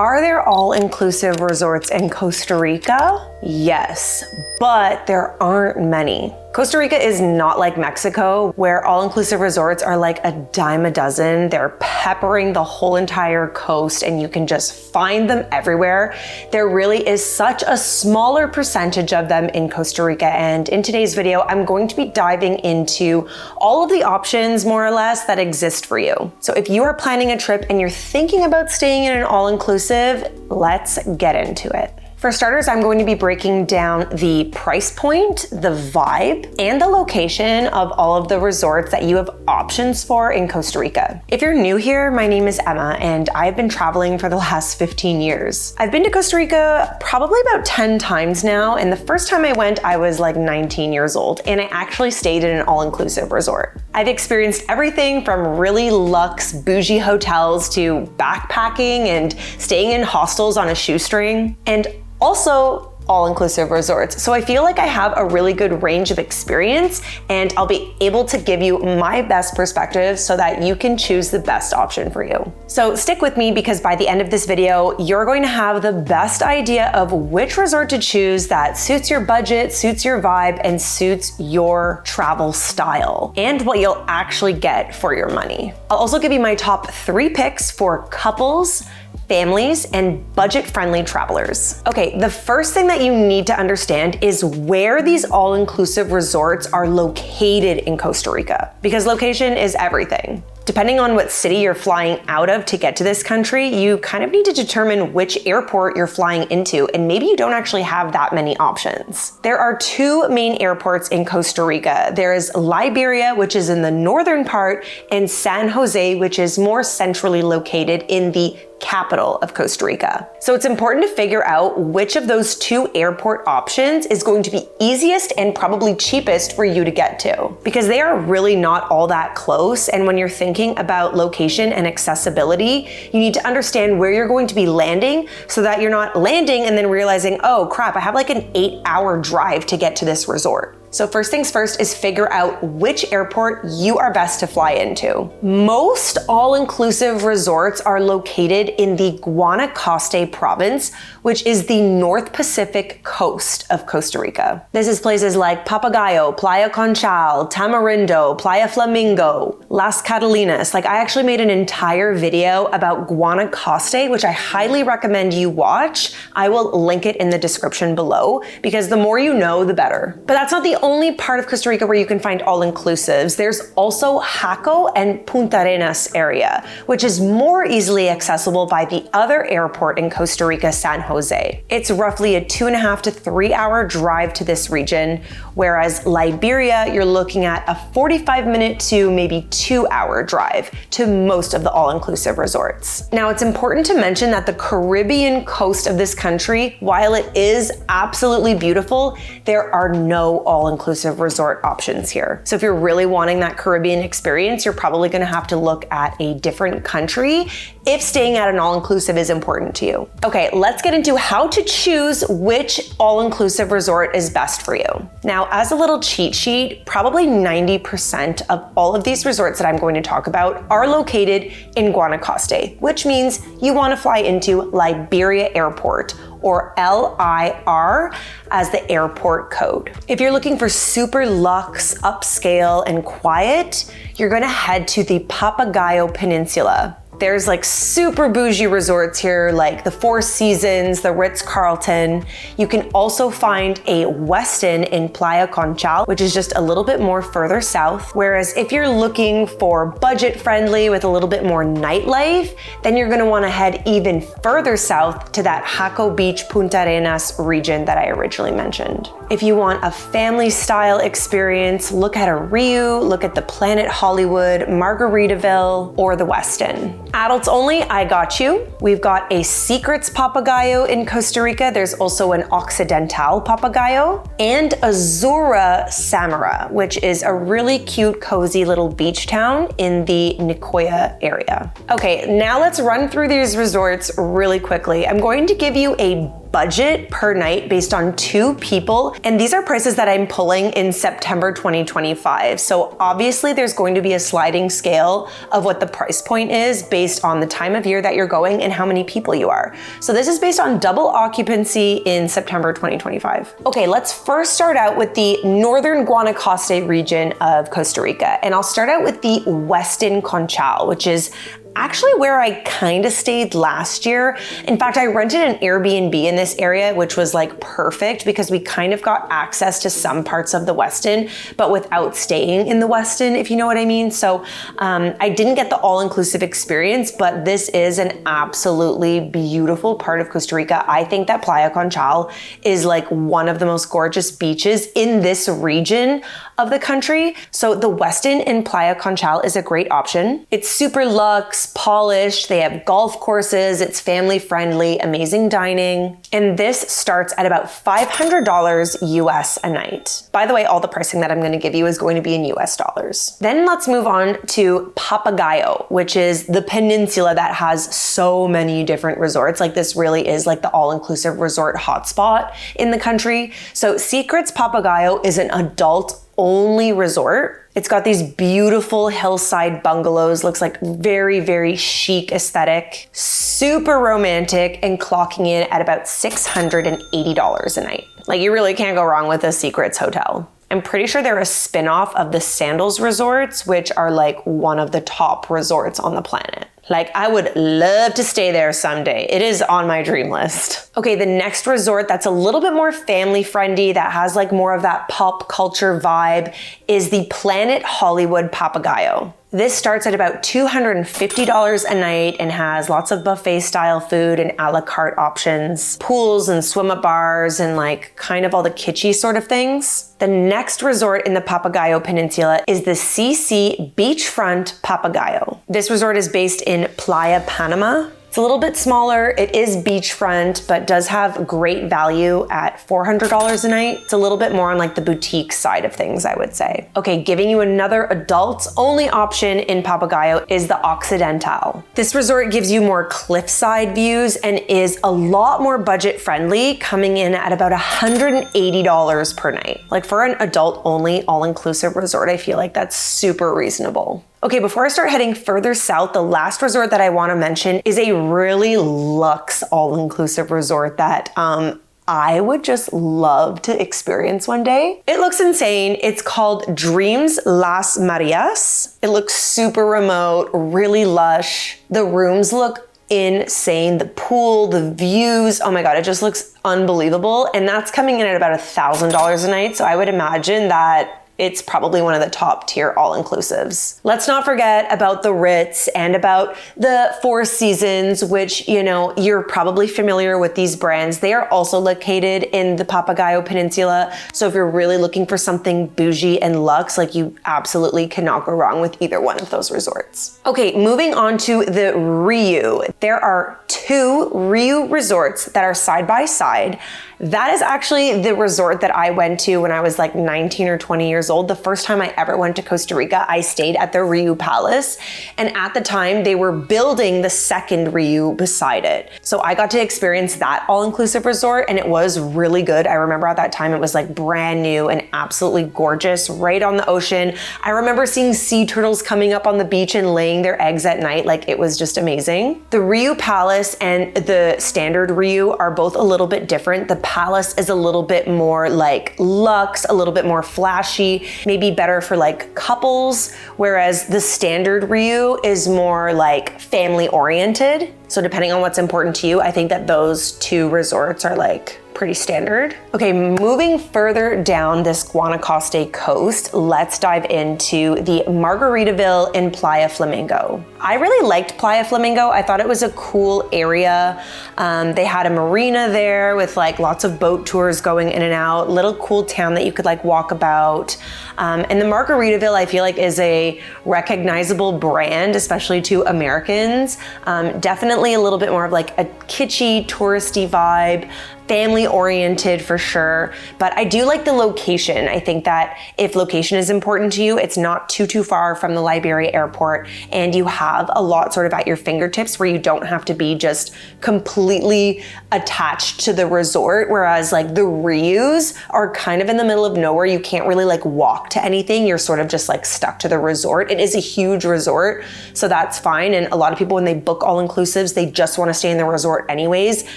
Are there all-inclusive resorts in Costa Rica? Yes, but there aren't many. Costa Rica is not like Mexico, where all-inclusive resorts are like a dime a dozen. They're peppering the whole entire coast and you can just find them everywhere. There really is such a smaller percentage of them in Costa Rica, and in today's video, I'm going to be diving into all of the options, more or less, that exist for you. So if you are planning a trip and you're thinking about staying in an all-inclusive, let's get into it. For starters, I'm going to be breaking down the price point, the vibe, and the location of all of the resorts that you have options for in Costa Rica. If you're new here, my name is Emma, and I've been traveling for the last 15 years. I've been to Costa Rica probably about 10 times now, and the first time I went, I was like 19 years old, and I actually stayed in an all-inclusive resort. I've experienced everything from really luxe, bougie hotels to backpacking and staying in hostels on a shoestring, and also all-inclusive resorts. So I feel like I have a really good range of experience, and I'll be able to give you my best perspective so that you can choose the best option for you. So stick with me, because by the end of this video, you're going to have the best idea of which resort to choose that suits your budget, suits your vibe, and suits your travel style, and what you'll actually get for your money. I'll also give you my top 3 picks for couples, families, and budget-friendly travelers. Okay, the first thing that you need to understand is where these all-inclusive resorts are located in Costa Rica, because location is everything. Depending on what city you're flying out of to get to this country, you kind of need to determine which airport you're flying into, and maybe you don't actually have that many options. There are 2 main airports in Costa Rica. There is Liberia, which is in the northern part, and San Jose, which is more centrally located in the capital of Costa Rica. So it's important to figure out which of those 2 airport options is going to be easiest and probably cheapest for you to get to, because they are really not all that close. And when you're thinking about location and accessibility, you need to understand where you're going to be landing so that you're not landing and then realizing, oh crap, I have like an 8-hour drive to get to this resort. So first things first is figure out which airport you are best to fly into. Most all-inclusive resorts are located in the Guanacaste Province, which is the North Pacific coast of Costa Rica. This is places like Papagayo, Playa Conchal, Tamarindo, Playa Flamingo, Las Catalinas. Like, I actually made an entire video about Guanacaste, which I highly recommend you watch. I will link it in the description below, because the more you know, the better. But that's not the only part of Costa Rica where you can find all-inclusives. There's also Jaco and Puntarenas area, which is more easily accessible by the other airport in Costa Rica, San Jose. It's roughly a 2.5 to 3 hour drive to this region, whereas Liberia, you're looking at a 45-minute to maybe 2-hour drive to most of the all-inclusive resorts. Now, it's important to mention that the Caribbean coast of this country, while it is absolutely beautiful, there are no all-inclusive resort options here. So if you're really wanting that Caribbean experience, you're probably gonna have to look at a different country if staying at an all-inclusive is important to you. Okay, let's get into how to choose which all-inclusive resort is best for you. Now, as a little cheat sheet, probably 90% of all of these resorts that I'm going to talk about are located in Guanacaste, which means you wanna fly into Liberia Airport, or LIR as the airport code. If you're looking for super luxe, upscale, and quiet, you're gonna head to the Papagayo Peninsula. There's like super bougie resorts here, like the Four Seasons, the Ritz-Carlton. You can also find a Westin in Playa Conchal, which is just a little bit more further south. Whereas if you're looking for budget friendly with a little bit more nightlife, then you're gonna wanna head even further south to that Jacó Beach Puntarenas region that I originally mentioned. If you want a family style experience, look at a Riu, look at the Planet Hollywood, Margaritaville, or the Westin. Adults only, I got you. We've got a Secrets Papagayo in Costa Rica. There's also an Occidental Papagayo and Azura Samara, which is a really cute, cozy little beach town in the Nicoya area. Okay, now let's run through these resorts really quickly. I'm going to give you a budget per night based on 2 people. And these are prices that I'm pulling in September 2025. So obviously there's going to be a sliding scale of what the price point is based on the time of year that you're going and how many people you are. So this is based on double occupancy in September 2025. Okay, let's first start out with the northern Guanacaste region of Costa Rica. And I'll start out with the Westin Conchal, which is actually where I kind of stayed last year. In fact, I rented an Airbnb in this area, which was like perfect because we kind of got access to some parts of the Westin, but without staying in the Westin, if you know what I mean. So I didn't get the all-inclusive experience, but this is an absolutely beautiful part of Costa Rica. I think that Playa Conchal is like one of the most gorgeous beaches in this region of the country. So the Westin in Playa Conchal is a great option. It's super luxe, polished, they have golf courses, it's family friendly, amazing dining. And this starts at about $500 US a night. By the way, all the pricing that I'm gonna give you is going to be in US dollars. Then let's move on to Papagayo, which is the peninsula that has so many different resorts. Like this really is like the all-inclusive resort hotspot in the country. So Secrets Papagayo is an adult only resort. It's got these beautiful hillside bungalows, looks like very, very chic aesthetic, super romantic, and clocking in at about $680 a night. Like you really can't go wrong with a Secrets hotel. I'm pretty sure they're a spin-off of the Sandals resorts, which are like one of the top resorts on the planet. Like I would love to stay there someday. It is on my dream list. Okay, the next resort that's a little bit more family friendly, that has like more of that pop culture vibe, is the Planet Hollywood Papagayo. This starts at about $250 a night and has lots of buffet style food and a la carte options, pools and swim up bars and like kind of all the kitschy sort of things. The next resort in the Papagayo Peninsula is the CC Beachfront Papagayo. This resort is based in Playa, Panama. It's a little bit smaller, it is beachfront, but does have great value at $400 a night. It's a little bit more on like the boutique side of things, I would say. Okay, giving you another adults only option in Papagayo is the Occidental. This resort gives you more cliffside views and is a lot more budget friendly, coming in at about $180 per night. Like for an adult only all-inclusive resort, I feel like that's super reasonable. Okay, before I start heading further south, the last resort that I want to mention is a really luxe all-inclusive resort that I would just love to experience one day. It looks insane. It's called Dreams Las Mareas. It looks super remote, really lush. The rooms look insane. The pool, the views, oh my God, it just looks unbelievable. And that's coming in at about $1,000 a night. So I would imagine that it's probably one of the top tier all-inclusives. Let's not forget about the Ritz and about the Four Seasons, which, you know, you're probably familiar with these brands. They are also located in the Papagayo Peninsula. So if you're really looking for something bougie and luxe, like you absolutely cannot go wrong with either one of those resorts. Okay, moving on to the Riu. There are 2 Riu resorts that are side by side. That is actually the resort that I went to when I was like 19 or 20 years old. The first time I ever went to Costa Rica, I stayed at the Riu Palace. And at the time, they were building the second Riu beside it. So I got to experience that all-inclusive resort and it was really good. I remember at that time, it was like brand new and absolutely gorgeous, right on the ocean. I remember seeing sea turtles coming up on the beach and laying their eggs at night. Like it was just amazing. The Riu Palace and the standard Riu are both a little bit different. The Palace is a little bit more like luxe, a little bit more flashy, maybe better for like couples, whereas the standard Riu is more like family oriented. So depending on what's important to you, I think that those 2 resorts are like pretty standard. Okay, moving further down this Guanacaste coast, let's dive into the Margaritaville in Playa Flamingo. I really liked Playa Flamingo. I thought it was a cool area. They had a marina there with like lots of boat tours going in and out, little cool town that you could like walk about. And the Margaritaville, I feel like, is a recognizable brand, especially to Americans. Definitely a little bit more of like a kitschy, touristy vibe, family oriented for sure, but I do like the location. I think that if location is important to you, it's not too far from the Liberia airport, and you have a lot sort of at your fingertips where you don't have to be just completely attached to the resort, whereas like the Rius are kind of in the middle of nowhere. You can't really like walk to anything. You're sort of just like stuck to the resort. It is a huge resort, so that's fine. And a lot of people, when they book all-inclusives, they just want to stay in the resort anyways.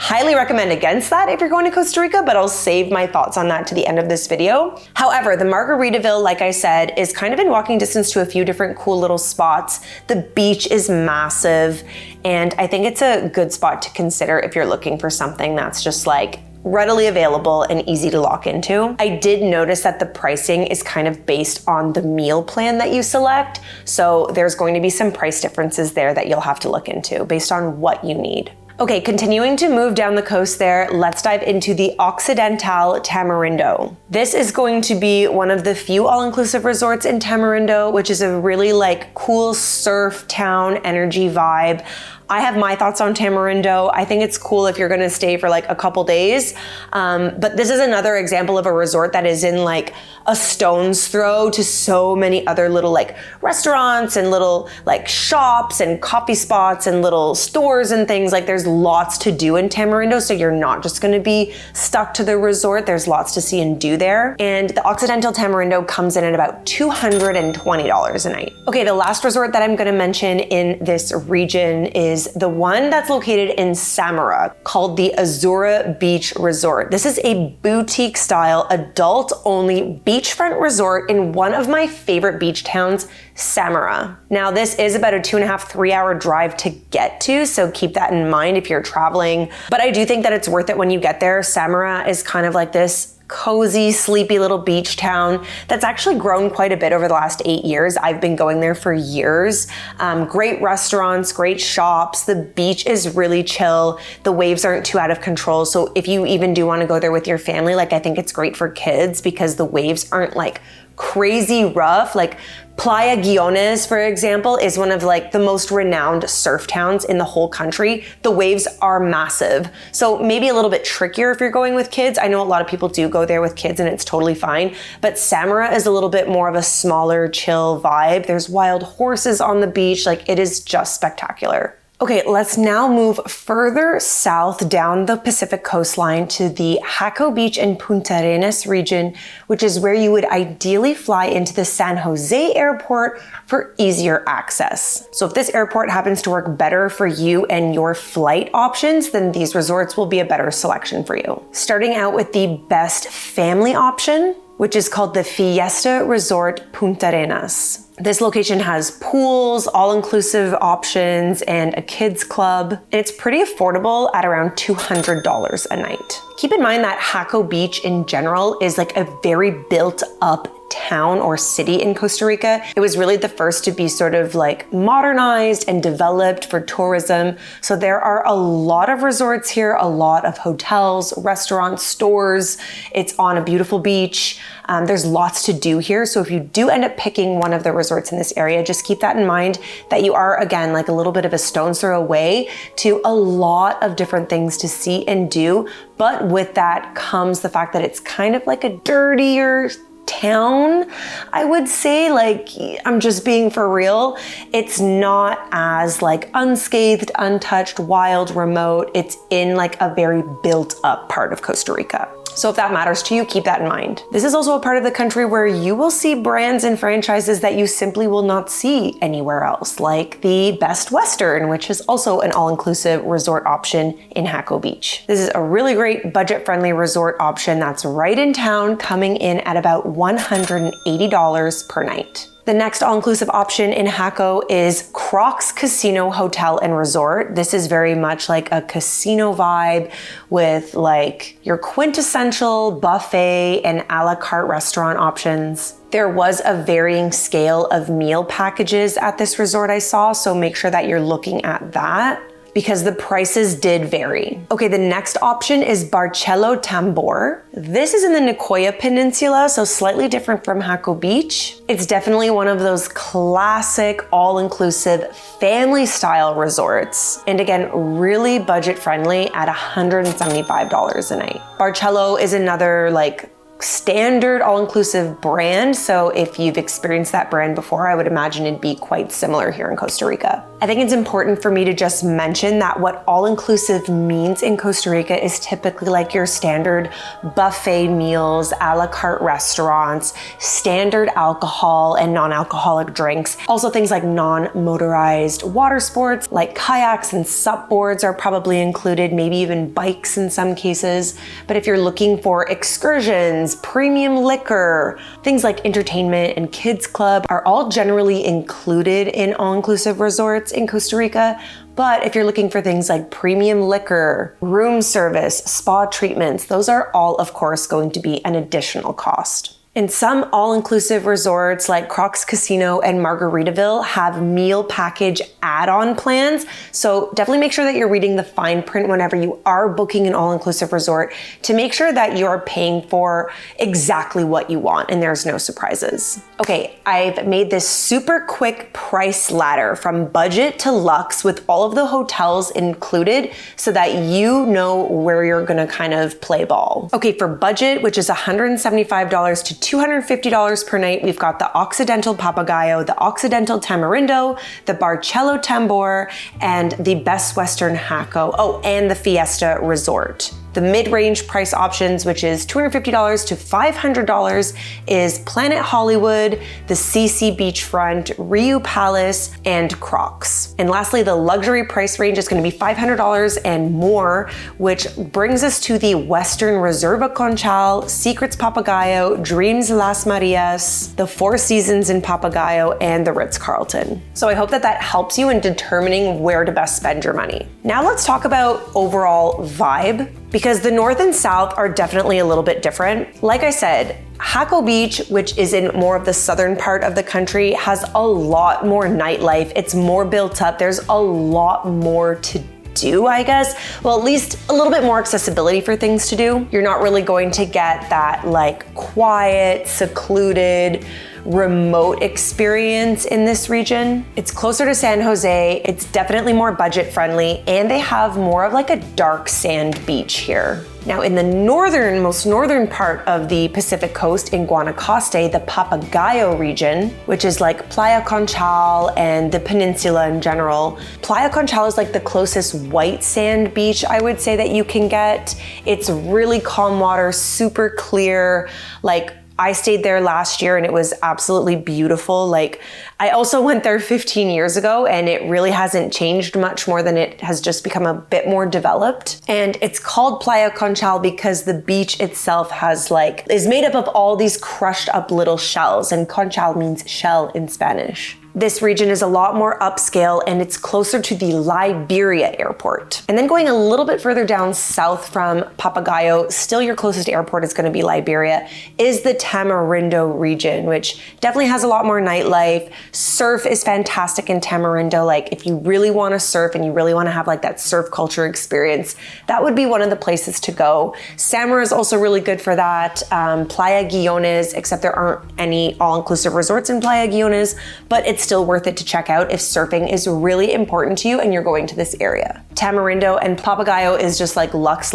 Highly recommend against that if you're going to Costa Rica, but I'll save my thoughts on that to the end of this video. However, the Margaritaville, like I said, is kind of in walking distance to a few different cool little spots. The beach is massive, and I think it's a good spot to consider if you're looking for something that's just like readily available and easy to lock into. I did notice that the pricing is kind of based on the meal plan that you select, so there's going to be some price differences there that you'll have to look into based on what you need. Okay, continuing to move down the coast there, let's dive into the Occidental Tamarindo. This is going to be one of the few all-inclusive resorts in Tamarindo, which is a really like cool surf town energy vibe. I have my thoughts on Tamarindo. I think it's cool if you're gonna stay for like a couple days. But this is another example of a resort that is in like a stone's throw to so many other little like restaurants and little like shops and coffee spots and little stores and things. Like there's lots to do in Tamarindo, so you're not just gonna be stuck to the resort. There's lots to see and do there. And the Occidental Tamarindo comes in at about $220 a night. Okay, the last resort that I'm gonna mention in this region is the one that's located in Santamaria called the Azura Beach Resort. This is a boutique style, adult only beachfront resort in one of my favorite beach towns, Santamaria. Now this is about a 2.5-3 hour drive to get to, so keep that in mind if you're traveling. But I do think that it's worth it when you get there. Santamaria is kind of like this cozy, sleepy little beach town that's actually grown quite a bit over the last 8 years. I've been going there for years. Great restaurants, great shops. The beach is really chill. The waves aren't too out of control. So if you even do want to go there with your family, like I think it's great for kids because the waves aren't like crazy rough. Like Playa, for example, is one of like the most renowned surf towns in the whole country. The waves are massive. So maybe a little bit trickier if you're going with kids. I know a lot of people do go there with kids and it's totally fine, but Santamaria is a little bit more of a smaller, chill vibe. There's wild horses on the beach. Like it is just spectacular. Okay, let's now move further south down the Pacific coastline to the Jacó Beach and Puntarenas region, which is where you would ideally fly into the San Jose airport for easier access. So if this airport happens to work better for you and your flight options, then these resorts will be a better selection for you. Starting out with the best family option, which is called the Fiesta Resort Puntarenas. This location has pools, all-inclusive options, and a kids club. And it's pretty affordable at around $200 a night. Keep in mind that Jacó Beach in general is like a very built up town or city in Costa Rica. It was really the first to be sort of like modernized and developed for tourism. So there are a lot of resorts here, a lot of hotels, restaurants, stores. It's on a beautiful beach. There's lots to do here. So if you do end up picking one of the resorts in this area, just keep that in mind that you are, again, like a little bit of a stone's throw away to a lot of different things to see and do. But with that comes the fact that it's kind of like a dirtier town, I would say. Like, I'm just being for real. It's not as like unscathed, untouched, wild, remote. It's in like a very built up part of Costa Rica. So if that matters to you, keep that in mind. This is also a part of the country where you will see brands and franchises that you simply will not see anywhere else, like the Best Western, which is also an all-inclusive resort option in Jacó Beach. This is a really great budget-friendly resort option that's right in town, coming in at about $180 per night. The next all-inclusive option in Jaco is Crocs Casino Hotel and Resort. This is very much like a casino vibe with like your quintessential buffet and a la carte restaurant options. There was a varying scale of meal packages at this resort I saw, so make sure that you're looking at that, because the prices did vary. Okay, the next option is Barceló Tambor. This is in the Nicoya Peninsula, so slightly different from Jaco Beach. It's definitely one of those classic all-inclusive family style resorts. And again, really budget friendly at $175 a night. Barceló is another like standard all-inclusive brand, so if you've experienced that brand before, I would imagine it'd be quite similar here in Costa Rica. I think it's important for me to just mention that what all-inclusive means in Costa Rica is typically like your standard buffet meals, a la carte restaurants, standard alcohol and non-alcoholic drinks. Also things like non-motorized water sports like kayaks and sup boards are probably included, maybe even bikes in some cases. But if you're looking for excursions, premium liquor, things like entertainment and kids club are all generally included in all-inclusive resorts in Costa Rica. But if you're looking for things like premium liquor, room service, spa treatments, those are all, of course, going to be an additional cost. And some all-inclusive resorts like Crocs Casino and Margaritaville have meal package add-on plans. So definitely make sure that you're reading the fine print whenever you are booking an all-inclusive resort to make sure that you're paying for exactly what you want and there's no surprises. Okay, I've made this super quick price ladder from budget to luxe with all of the hotels included so that you know where you're gonna kind of play ball. Okay, for budget, which is $175 to $250 per night, we've got the Occidental Papagayo, the Occidental Tamarindo, the Barceló Tambor, and the Best Western Jaco. Oh, and the Fiesta Resort. The mid-range price options, which is $250 to $500, is Planet Hollywood, the CC Beachfront, Riu Palace, and Crocs. And lastly, the luxury price range is going to be $500 and more, which brings us to the Westin Reserva Conchal, Secrets Papagayo, Dreams Las Mareas, the Four Seasons in Papagayo, and the Ritz-Carlton. So I hope that that helps you in determining where to best spend your money. Now let's talk about overall vibe, because the north and south are definitely a little bit different. Like I said, Jaco Beach, which is in more of the southern part of the country, has a lot more nightlife. It's more built up. There's a lot more to do, I guess. Well, at least a little bit more accessibility for things to do. You're not really going to get that like quiet, secluded, remote experience in this region. It's closer to San Jose, it's definitely more budget friendly, and they have more of like a dark sand beach here. Now in the most northern part of the Pacific coast in Guanacaste, the Papagayo region, which is like Playa Conchal and the peninsula in general. Playa Conchal is like the closest white sand beach I would say that you can get. It's really calm water, super clear, like I stayed there last year and it was absolutely beautiful. Like I also went there 15 years ago and it really hasn't changed much more than it has just become a bit more developed. And it's called Playa Conchal because the beach itself is made up of all these crushed up little shells, and Conchal means shell in Spanish. This region is a lot more upscale and it's closer to the Liberia airport. And then going a little bit further down south from Papagayo, still your closest airport is going to be Liberia, is the Tamarindo region, which definitely has a lot more nightlife. Surf is fantastic in Tamarindo. Like if you really want to surf and you really want to have like that surf culture experience, that would be one of the places to go. Samara is also really good for that. Playa Guiones, except there aren't any all-inclusive resorts in Playa Guiones, but it's still worth it to check out if surfing is really important to you and you're going to this area. Tamarindo and Papagayo is just like luxe,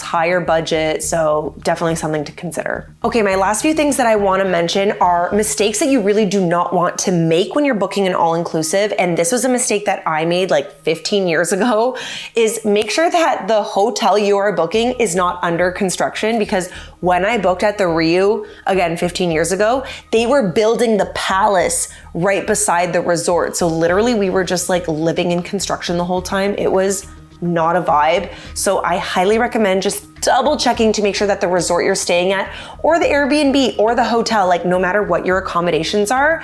higher budget, so definitely something to consider. Okay, my last few things that I want to mention are mistakes that you really do not want to make when you're booking an all-inclusive, and this was a mistake that I made like 15 years ago, is make sure that the hotel you are booking is not under construction, because when I booked at the Riu, again 15 years ago, they were building the palace right beside the resort. So literally we were just like living in construction the whole time. It was not a vibe. So I highly recommend just double checking to make sure that the resort you're staying at or the Airbnb or the hotel, like no matter what your accommodations are,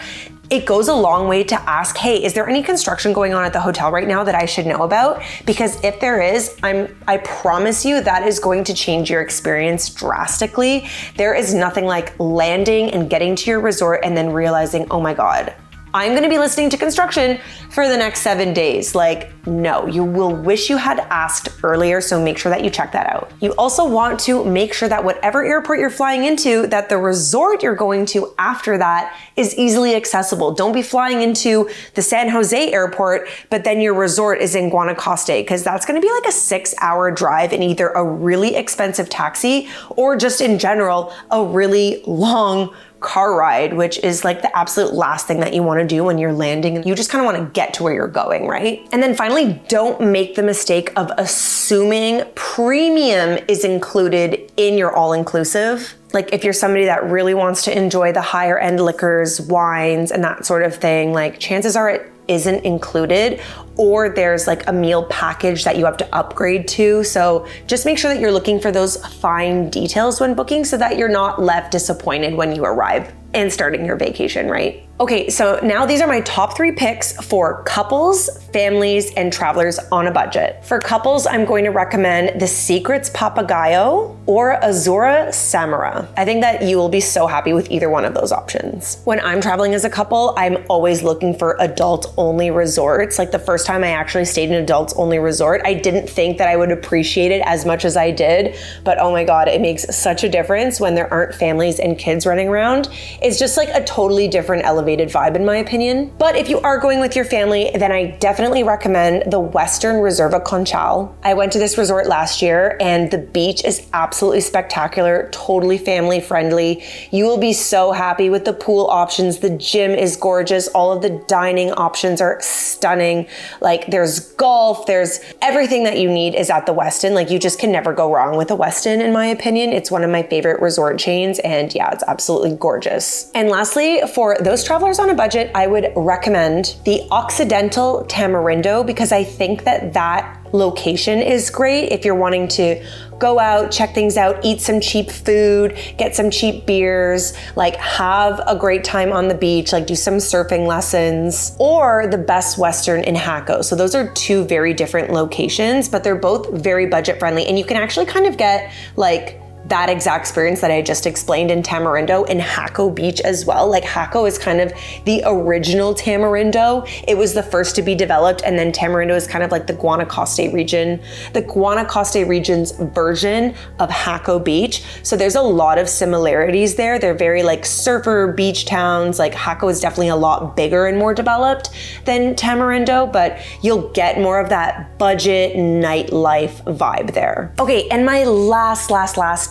it goes a long way to ask, hey, is there any construction going on at the hotel right now that I should know about? Because if there is, I promise you that is going to change your experience drastically. There is nothing like landing and getting to your resort and then realizing, oh my God, I'm gonna be listening to construction for the next 7 days. Like, no, you will wish you had asked earlier, so make sure that you check that out. You also want to make sure that whatever airport you're flying into, that the resort you're going to after that is easily accessible. Don't be flying into the San Jose airport, but then your resort is in Guanacaste, because that's gonna be like a 6-hour drive in either a really expensive taxi or just in general, a really long car ride, which is like the absolute last thing that you want to do when you're landing. You just kind of want to get to where you're going, right? And then finally, don't make the mistake of assuming premium is included in your all-inclusive. Like if you're somebody that really wants to enjoy the higher end liquors, wines, and that sort of thing, like chances are it isn't included, or there's like a meal package that you have to upgrade to. So just make sure that you're looking for those fine details when booking so that you're not left disappointed when you arrive and starting your vacation, right? Okay, so now these are my top 3 picks for couples, families, and travelers on a budget. For couples, I'm going to recommend The Secret's Papagayo or Azura Samara. I think that you will be so happy with either one of those options. When I'm traveling as a couple, I'm always looking for adult-only resorts. Like the first time I actually stayed in an adults-only resort, I didn't think that I would appreciate it as much as I did, but oh my God, it makes such a difference when there aren't families and kids running around. It's just like a totally different elevated vibe in my opinion. But if you are going with your family, then I definitely recommend the Westin Reserva Conchal. I went to this resort last year and the beach is absolutely spectacular, totally family friendly. You will be so happy with the pool options. The gym is gorgeous. All of the dining options are stunning. Like there's golf, there's everything that you need is at the Westin. Like you just can never go wrong with the Westin in my opinion. It's one of my favorite resort chains and yeah, it's absolutely gorgeous. And lastly, for those travelers on a budget, I would recommend the Occidental Tamarindo because I think that that location is great if you're wanting to go out, check things out, eat some cheap food, get some cheap beers, like have a great time on the beach, like do some surfing lessons, or the Best Western in Jaco. So those are 2 very different locations, but they're both very budget friendly and you can actually kind of get like that exact experience that I just explained in Tamarindo in Jaco Beach as well. Like Jaco is kind of the original Tamarindo. It was the first to be developed, and then Tamarindo is kind of like the Guanacaste region, the Guanacaste region's version of Jaco Beach. So there's a lot of similarities there. They're very like surfer beach towns. Like Jaco is definitely a lot bigger and more developed than Tamarindo, but you'll get more of that budget nightlife vibe there. Okay, and my last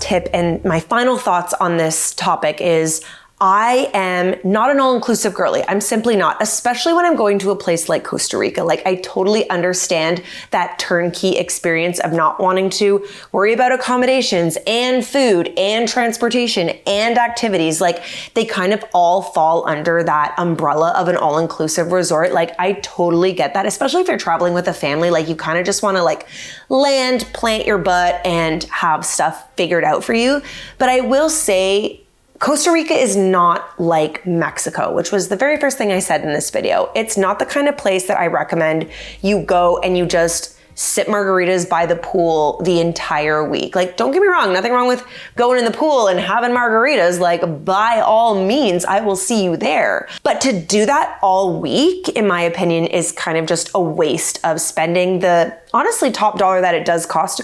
tip and my final thoughts on this topic is I am not an all-inclusive girly. I'm simply not, especially when I'm going to a place like Costa Rica. Like I totally understand that turnkey experience of not wanting to worry about accommodations and food and transportation and activities. Like they kind of all fall under that umbrella of an all-inclusive resort. Like I totally get that, especially if you're traveling with a family. Like you kind of just want to like land, plant your butt and have stuff figured out for you. But I will say, Costa Rica is not like Mexico, which was the very first thing I said in this video. It's not the kind of place that I recommend you go and you just sip margaritas by the pool the entire week. Like, don't get me wrong, nothing wrong with going in the pool and having margaritas. Like, by all means, I will see you there. But to do that all week, in my opinion, is kind of just a waste of spending the honestly top dollar that it does cost to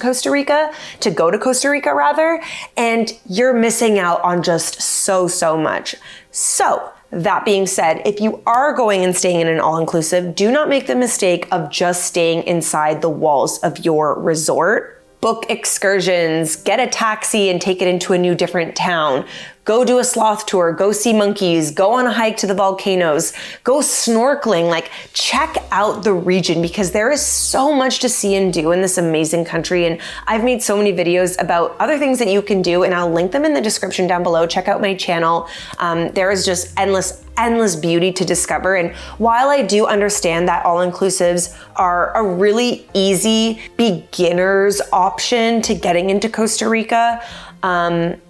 go to Costa Rica rather, and you're missing out on just so much. So, that being said, if you are going and staying in an all-inclusive, do not make the mistake of just staying inside the walls of your resort. Book excursions, get a taxi and take it into a new different town. Go do a sloth tour, go see monkeys, go on a hike to the volcanoes, go snorkeling, like check out the region because there is so much to see and do in this amazing country. And I've made so many videos about other things that you can do and I'll link them in the description down below. Check out my channel. There is just endless beauty to discover. And while I do understand that all-inclusives are a really easy beginner's option to getting into Costa Rica,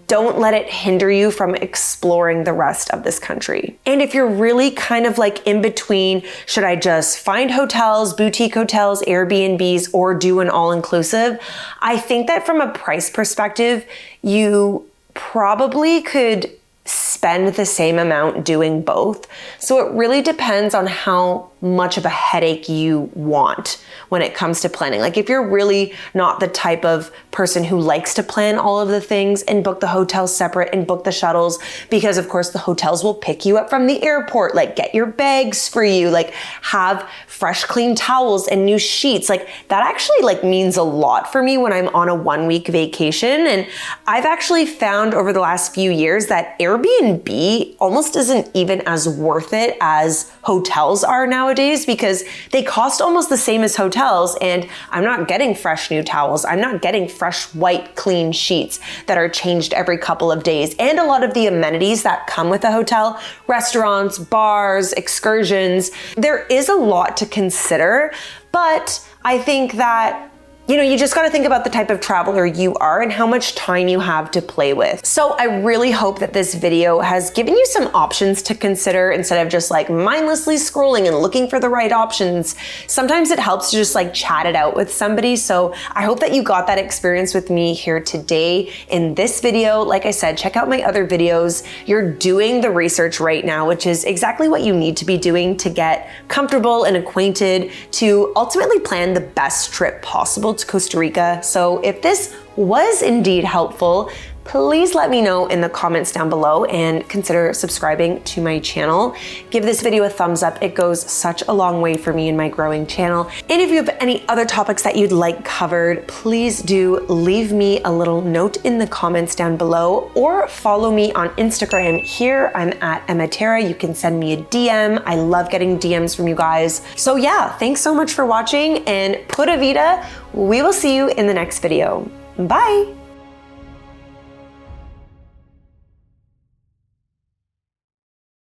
don't let it hinder you from exploring the rest of this country. And if you're really kind of like in between, should I just find hotels, boutique hotels, Airbnbs, or do an all-inclusive? I think that from a price perspective, you probably could spend spend the same amount doing both. So it really depends on how much of a headache you want when it comes to planning. Like if you're really not the type of person who likes to plan all of the things and book the hotels separate and book the shuttles, because of course the hotels will pick you up from the airport, like get your bags for you, like have fresh clean towels and new sheets. Like that actually like means a lot for me when I'm on a 1 week vacation. And I've actually found over the last few years that Airbnb almost isn't even as worth it as hotels are nowadays, because they cost almost the same as hotels, and I'm not getting fresh new towels. I'm not getting fresh white clean sheets that are changed every couple of days. And a lot of the amenities that come with a hotel, restaurants, bars, excursions, there is a lot to consider. But I think that you just gotta think about the type of traveler you are and how much time you have to play with. So I really hope that this video has given you some options to consider instead of just like mindlessly scrolling and looking for the right options. Sometimes it helps to just like chat it out with somebody. So I hope that you got that experience with me here today in this video. Like I said, check out my other videos. You're doing the research right now, which is exactly what you need to be doing to get comfortable and acquainted to ultimately plan the best trip possible to Costa Rica. So if this was indeed helpful, please let me know in the comments down below and consider subscribing to my channel. Give this video a thumbs up. It goes such a long way for me in my growing channel. And if you have any other topics that you'd like covered, please do leave me a little note in the comments down below or follow me on Instagram. Here I'm at Ematera. You can send me a DM. I love getting DMs from you guys. So yeah, thanks so much for watching and pura vida. We will see you in the next video. Bye.